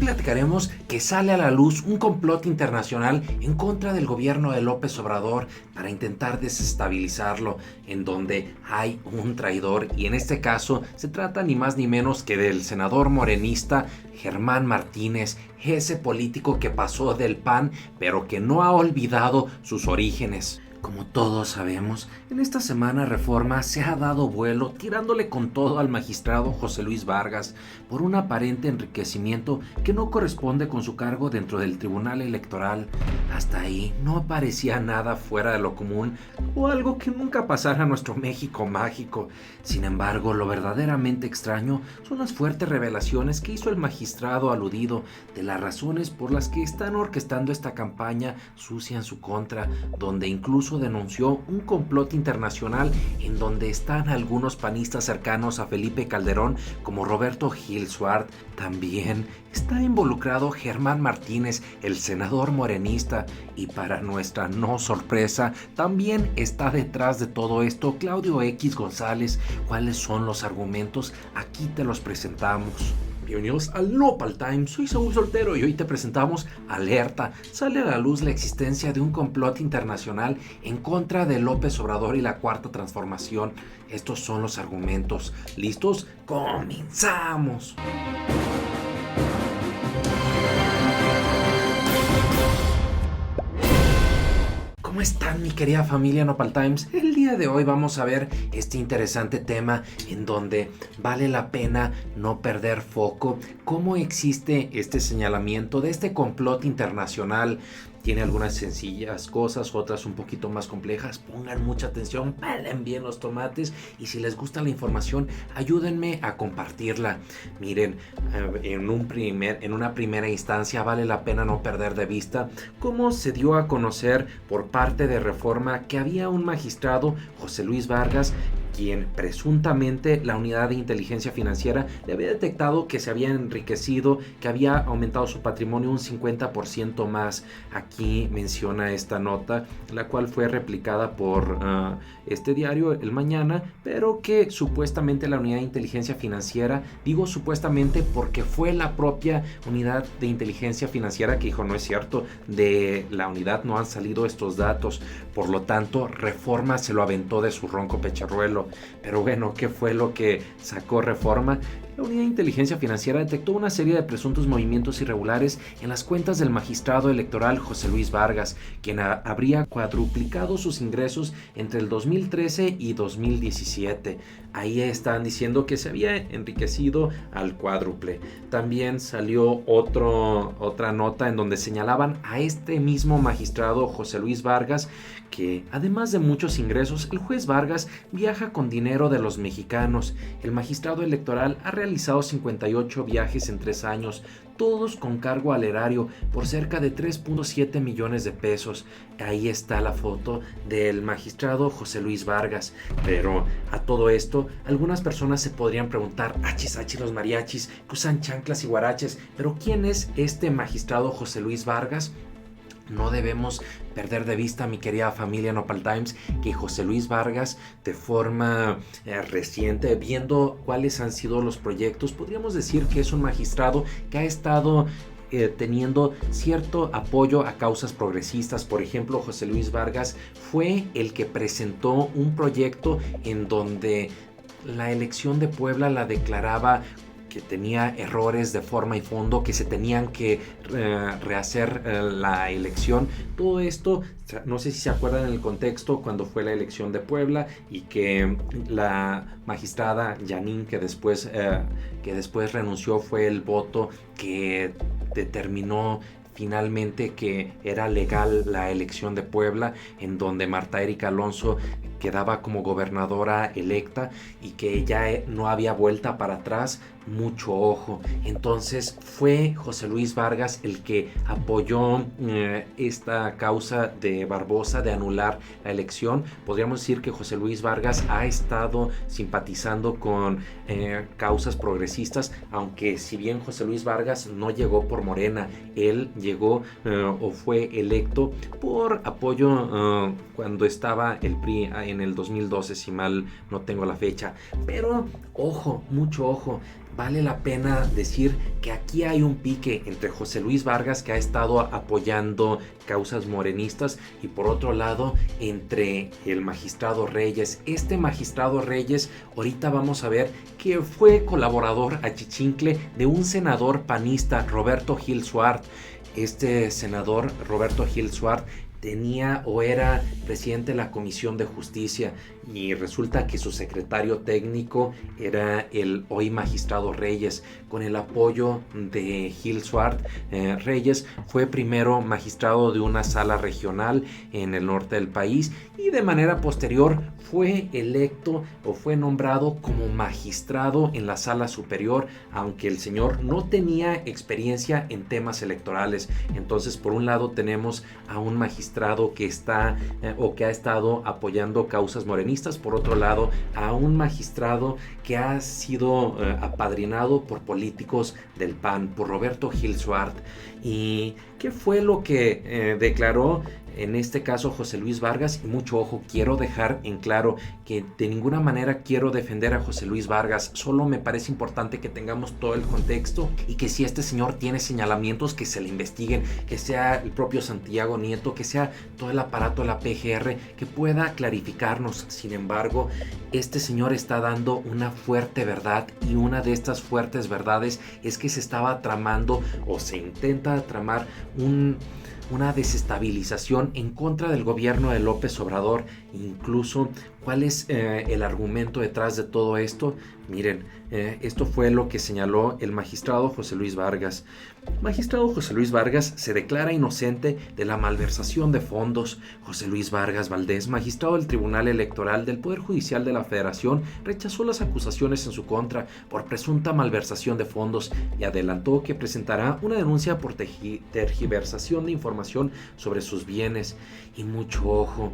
platicaremos que sale a la luz un complot internacional en contra del gobierno de López Obrador para intentar desestabilizarlo, en donde hay un traidor, y en este caso se trata ni más ni menos que del senador morenista Germán Martínez, ese político que pasó del PAN pero que no ha olvidado sus orígenes. Como todos sabemos, en esta semana Reforma se ha dado vuelo tirándole con todo al magistrado José Luis Vargas por un aparente enriquecimiento que no corresponde con su cargo dentro del Tribunal Electoral. Hasta ahí no parecía nada fuera de lo común o algo que nunca pasara a nuestro México mágico. Sin embargo, lo verdaderamente extraño son las fuertes revelaciones que hizo el magistrado aludido de las razones por las que están orquestando esta campaña sucia en su contra, donde incluso denunció un complot internacional en donde están algunos panistas cercanos a Felipe Calderón como Roberto Gil Suart. También está involucrado Germán Martínez, el senador morenista, y para nuestra no sorpresa también está detrás de todo esto Claudio X González. ¿Cuáles son los argumentos? Aquí te los presentamos. Bienvenidos al Nopal Time, soy Saúl Soltero y hoy te presentamos Alerta. Sale a la luz la existencia de un complot internacional en contra de López Obrador y la Cuarta Transformación. Estos son los argumentos. ¿Listos? ¡Comenzamos! ¿Cómo están, mi querida familia Nopal Times? El día de hoy vamos a ver este interesante tema en donde vale la pena no perder foco. ¿Cómo existe este señalamiento de este complot internacional? Tiene algunas sencillas cosas, otras un poquito más complejas. Pongan mucha atención, pelen bien los tomates y si les gusta la información, ayúdenme a compartirla. Miren, en una primera instancia vale la pena no perder de vista cómo se dio a conocer por parte de Reforma que había un magistrado, José Luis Vargas, quien presuntamente la unidad de inteligencia financiera le había detectado que se había enriquecido, que había aumentado su patrimonio un 50% más. Aquí menciona esta nota, la cual fue replicada por este diario, El Mañana, pero que supuestamente la unidad de inteligencia financiera, digo supuestamente porque fue la propia unidad de inteligencia financiera que dijo no es cierto, de la unidad no han salido estos datos, por lo tanto Reforma se lo aventó de su ronco pecharruelo. Pero bueno, ¿qué fue lo que sacó Reforma? La unidad de inteligencia financiera detectó una serie de presuntos movimientos irregulares en las cuentas del magistrado electoral José Luis Vargas, quien habría cuadruplicado sus ingresos entre el 2013 y 2017. Ahí están diciendo que se había enriquecido al cuádruple. También salió otra nota en donde señalaban a este mismo magistrado José Luis Vargas que, además de muchos ingresos, el juez Vargas viaja con dinero de los mexicanos. El magistrado electoral ha realizado 58 viajes en 3 años, todos con cargo al erario por cerca de 3.7 millones de pesos. Ahí está la foto del magistrado José Luis Vargas. Pero a todo esto, algunas personas se podrían preguntar, achis los mariachis que usan chanclas y guaraches, pero ¿quién es este magistrado José Luis Vargas? No debemos perder de vista, mi querida familia Nopal Times, que José Luis Vargas, de forma reciente, viendo cuáles han sido los proyectos, podríamos decir que es un magistrado que ha estado teniendo cierto apoyo a causas progresistas. Por ejemplo, José Luis Vargas fue el que presentó un proyecto en donde la elección de Puebla la declaraba que tenía errores de forma y fondo, que se tenían que rehacer la elección. Todo esto, no sé si se acuerdan en el contexto cuando fue la elección de Puebla y que la magistrada Yanin, que después renunció, fue el voto que determinó finalmente que era legal la elección de Puebla, en donde Marta Erika Alonso quedaba como gobernadora electa y que ya no había vuelta para atrás. Mucho ojo. Entonces fue José Luis Vargas el que apoyó esta causa de Barbosa de anular la elección. Podríamos decir que José Luis Vargas ha estado simpatizando con causas progresistas, aunque si bien José Luis Vargas no llegó por Morena, él llegó o fue electo por apoyo cuando estaba el PRI en el 2012, si mal no tengo la fecha. Pero ojo, mucho ojo. vale la pena decir que aquí hay un pique entre José Luis Vargas, que ha estado apoyando causas morenistas, y por otro lado entre el magistrado Reyes. Este magistrado Reyes, ahorita vamos a ver que fue colaborador achichincle de un senador panista, Roberto Gil Suart. Este senador Roberto Gil Suart tenía o era presidente de la Comisión de Justicia, y resulta que su secretario técnico era el hoy magistrado Reyes. Con el apoyo de Gil Suart, Reyes fue primero magistrado de una sala regional en el norte del país, y de manera posterior fue electo o fue nombrado como magistrado en la sala superior, aunque el señor no tenía experiencia en temas electorales. Entonces, por un lado tenemos a un magistrado que está o que ha estado apoyando causas morenistas, por otro lado a un magistrado que ha sido apadrinado por políticos del PAN, por Roberto Gil Suart. ¿Y qué fue lo que declaró en este caso José Luis Vargas? Y mucho ojo, quiero dejar en claro que de ninguna manera quiero defender a José Luis Vargas, solo me parece importante que tengamos todo el contexto, y que si este señor tiene señalamientos, que se le investiguen, que sea el propio Santiago Nieto, que sea todo el aparato de la PGR que pueda clarificarnos. Sin embargo, este señor está dando una fuerte verdad, y una de estas fuertes verdades es que se estaba tramando o se intenta tramar una desestabilización en contra del gobierno de López Obrador. Incluso, ¿cuál es el argumento detrás de todo esto? Miren, esto fue lo que señaló el magistrado José Luis Vargas. Magistrado José Luis Vargas se declara inocente de la malversación de fondos. José Luis Vargas Valdés, magistrado del Tribunal Electoral del Poder Judicial de la Federación, rechazó las acusaciones en su contra por presunta malversación de fondos y adelantó que presentará una denuncia por tergiversación de información sobre sus bienes. Y mucho ojo,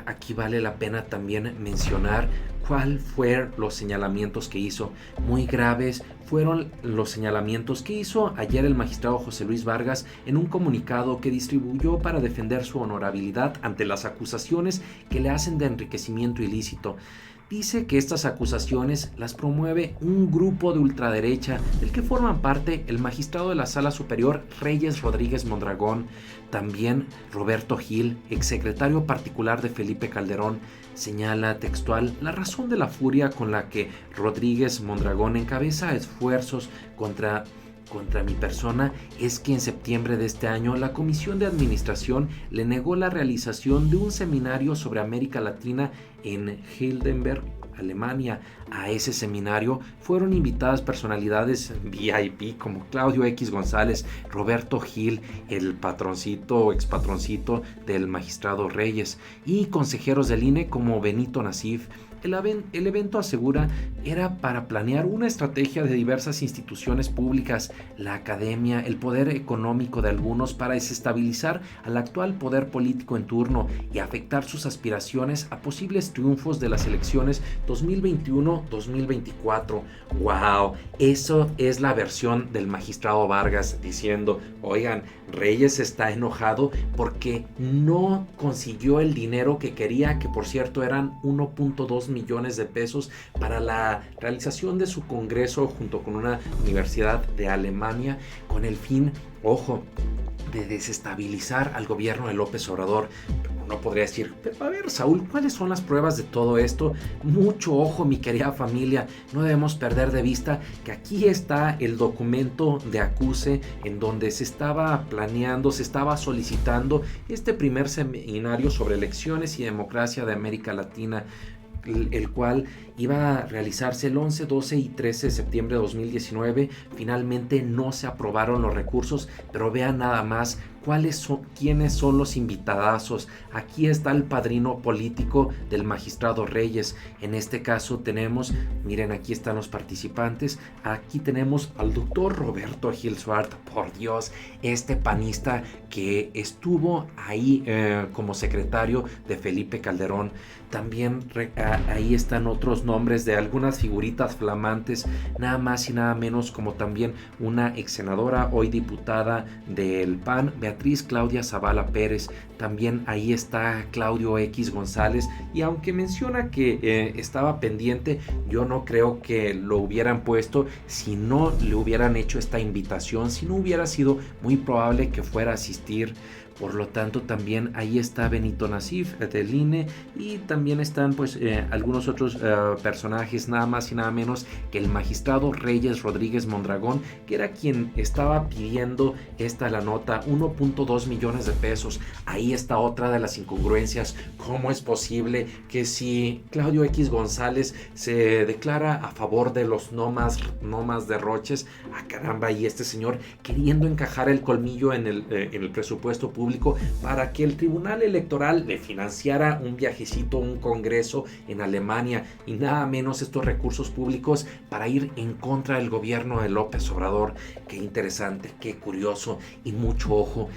aquí vale la pena también mencionar cuál fueron los señalamientos que hizo. Muy graves fueron los señalamientos que hizo ayer el magistrado José Luis Vargas en un comunicado que distribuyó para defender su honorabilidad ante las acusaciones que le hacen de enriquecimiento ilícito. Dice que estas acusaciones las promueve un grupo de ultraderecha del que forman parte el magistrado de la Sala Superior Reyes Rodríguez Mondragón, también Roberto Gil, exsecretario particular de Felipe Calderón. Señala textual: la razón de la furia con la que Rodríguez Mondragón encabeza esfuerzos contra mi persona es que en septiembre de este año la Comisión de Administración le negó la realización de un seminario sobre América Latina en Heidelberg, Alemania. A ese seminario fueron invitadas personalidades VIP como Claudio X González, Roberto Gil, el patroncito o expatroncito del magistrado Reyes, y consejeros del INE como Benito Nasif. El evento, asegura, era para planear una estrategia de diversas instituciones públicas, la academia, el poder económico de algunos, para desestabilizar al actual poder político en turno y afectar sus aspiraciones a posibles triunfos de las elecciones 2021-2024. ¡Wow! Eso es la versión del magistrado Vargas, diciendo: oigan, Reyes está enojado porque no consiguió el dinero que quería, que por cierto eran 1.2 millones de pesos para la realización de su congreso junto con una universidad de Alemania, con el fin, ojo, de desestabilizar al gobierno de López Obrador. Uno podría decir: pero a ver, Saúl, ¿cuáles son las pruebas de todo esto? Mucho ojo, mi querida familia, no debemos perder de vista que aquí está el documento de acuse en donde se estaba planeando, se estaba solicitando este primer seminario sobre elecciones y democracia de América Latina, el cual iba a realizarse el 11, 12 y 13 de septiembre de 2019. Finalmente no se aprobaron los recursos, pero vean nada más quiénes son los invitadazos. Aquí está el padrino político del magistrado Reyes. En este caso tenemos, miren, aquí están los participantes. Aquí tenemos al doctor Roberto Gil Suart, por Dios, este panista que estuvo ahí como secretario de Felipe Calderón. También ahí están otros nombres de algunas figuritas flamantes, nada más y nada menos como también una ex senadora, hoy diputada del PAN, Beatriz Claudia Zavala Pérez, también ahí está Claudio X González, y aunque menciona que estaba pendiente, yo no creo que lo hubieran puesto si no le hubieran hecho esta invitación, si no hubiera sido muy probable que fuera a asistir. Por lo tanto, también ahí está Benito Nasif del INE, y también están pues algunos otros personajes, nada más y nada menos que el magistrado Reyes Rodríguez Mondragón, que era quien estaba pidiendo la nota, 1.2 millones de pesos. Ahí está otra de las incongruencias. ¿Cómo es posible que si Claudio X González se declara a favor de los no más derroches, caramba, y este señor queriendo encajar el colmillo en el presupuesto público para que el Tribunal Electoral le financiara un viajecito, un congreso en Alemania, y nada menos estos recursos públicos para ir en contra del gobierno de López Obrador? Qué interesante, qué curioso, y mucho ojo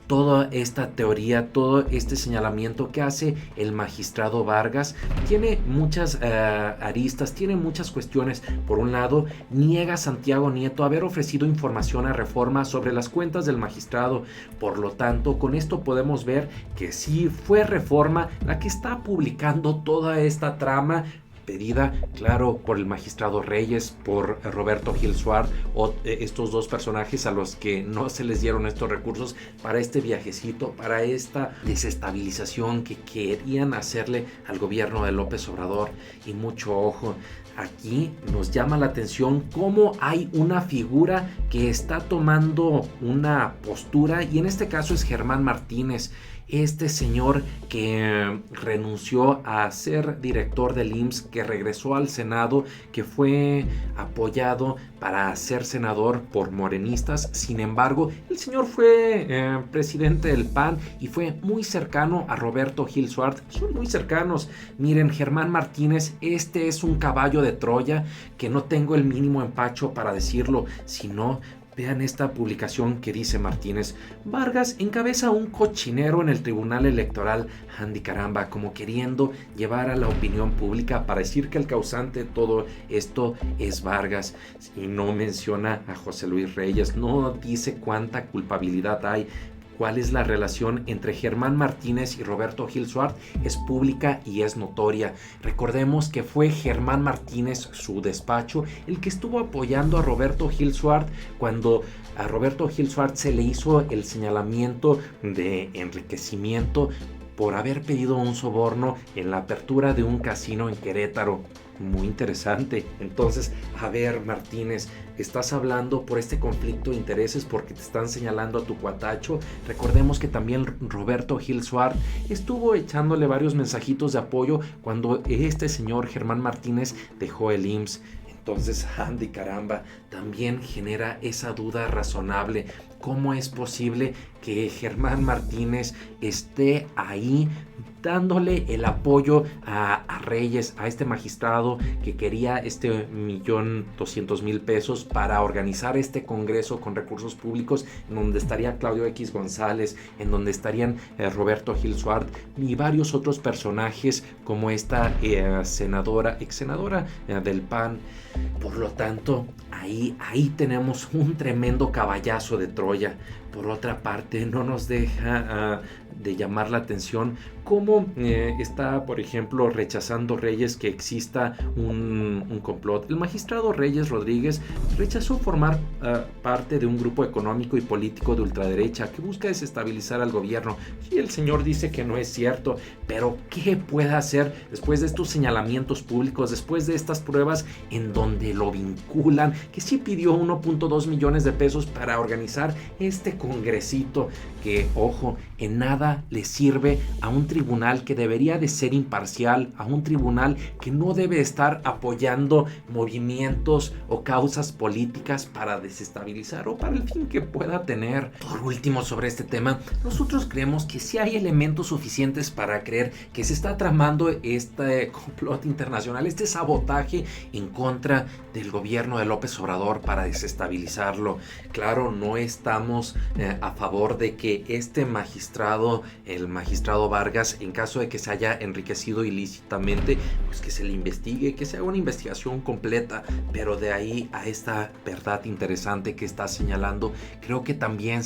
toda esta teoría, todo este señalamiento que hace el magistrado Vargas tiene muchas aristas, tiene muchas cuestiones. Por un lado, niega Santiago Nieto haber ofrecido información a Reforma sobre las cuentas del magistrado. Por lo tanto, con esto podemos ver que sí fue Reforma la que está publicando toda esta trama, pedida, claro, por el magistrado Reyes, por Roberto Gil Suárez, o estos dos personajes a los que no se les dieron estos recursos para este viajecito, para esta desestabilización que querían hacerle al gobierno de López Obrador. Y mucho ojo, aquí nos llama la atención cómo hay una figura que está tomando una postura, y en este caso es Germán Martínez, este señor que renunció a ser director del IMSS, que regresó al Senado, que fue apoyado para ser senador por morenistas. Sin embargo, el señor fue presidente del PAN y fue muy cercano a Roberto Gil Suárez. Son muy cercanos. Miren, Germán Martínez, este es un caballo de Troya que no tengo el mínimo empacho para decirlo, sino... Vean esta publicación que dice Martínez: Vargas encabeza un cochinero en el Tribunal Electoral. Andy caramba, como queriendo llevar a la opinión pública para decir que el causante de todo esto es Vargas. Y no menciona a José Luis Reyes, no dice cuánta culpabilidad hay. ¿Cuál es la relación entre Germán Martínez y Roberto Gil Suárez? Es pública y es notoria. Recordemos que fue Germán Martínez, su despacho, el que estuvo apoyando a Roberto Gil Suárez cuando a Roberto Gil Suárez se le hizo el señalamiento de enriquecimiento por haber pedido un soborno en la apertura de un casino en Querétaro. Muy interesante. Entonces, a ver, Martínez, estás hablando por este conflicto de intereses porque te están señalando a tu cuatacho. Recordemos que también Roberto Gil Suárez estuvo echándole varios mensajitos de apoyo cuando este señor Germán Martínez dejó el IMSS. Entonces, Andy caramba, también genera esa duda razonable. ¿Cómo es posible que Germán Martínez esté ahí dándole el apoyo a Reyes, a este magistrado que quería 1.200.000 pesos para organizar este congreso con recursos públicos, en donde estaría Claudio X González, en donde estarían Roberto Gil Suárez y varios otros personajes como esta ex senadora del PAN? Por lo tanto, ahí tenemos un tremendo caballazo de Troya. Por otra parte, no nos deja de llamar la atención cómo está, por ejemplo, rechazando Reyes que exista un complot. El magistrado Reyes Rodríguez rechazó formar parte de un grupo económico y político de ultraderecha que busca desestabilizar al gobierno. Y el señor dice que no es cierto, pero ¿qué puede hacer después de estos señalamientos públicos, después de estas pruebas en donde lo vinculan, que sí pidió 1.2 millones de pesos para organizar este congresito que, ojo, en nada le sirve a un tribunal que debería de ser imparcial, a un tribunal que no debe estar apoyando movimientos o causas políticas para desestabilizar o para el fin que pueda tener? Por último, sobre este tema, nosotros creemos que sí hay elementos suficientes para creer que se está tramando este complot internacional, este sabotaje en contra del gobierno de López Obrador para desestabilizarlo. Claro, no estamos a favor de que este magistrado, el magistrado Vargas, en caso de que se haya enriquecido ilícitamente, pues que se le investigue, que se haga una investigación completa, pero de ahí a esta verdad interesante que está señalando, creo que también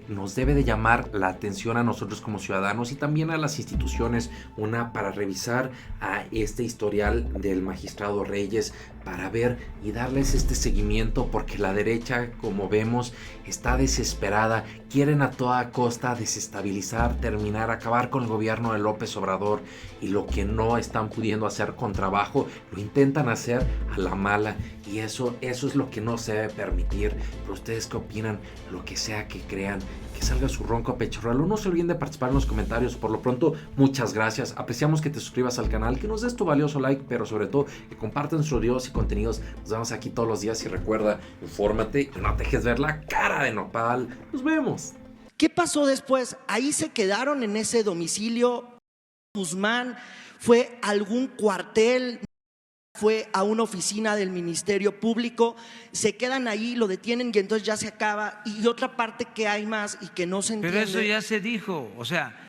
nos debe de llamar la atención a nosotros como ciudadanos y también a las instituciones, una para revisar a este historial del magistrado Reyes, para ver y darles este seguimiento, porque la derecha, como vemos, está desesperada, quieren a toda costa desestabilizar, terminar, acabar con el gobierno de López Obrador, y lo que no están pudiendo hacer con trabajo, lo intentan hacer a la mala, y eso es lo que no se debe permitir. Pero ustedes qué opinan, lo que sea que crean, que salga su ronco pechorralo. No se olviden de participar en los comentarios. Por lo pronto, muchas gracias. Apreciamos que te suscribas al canal, que nos des tu valioso like, pero sobre todo que compartan nuestros videos y contenidos. Nos vemos aquí todos los días y recuerda, infórmate y no te dejes ver la cara de nopal. Nos vemos. ¿Qué pasó después? Ahí se quedaron en ese domicilio. Guzmán fue a algún cuartel, fue a una oficina del Ministerio Público, se quedan ahí, lo detienen y entonces ya se acaba. Y otra parte que hay más y que no se entiende. Pero eso ya se dijo, o sea…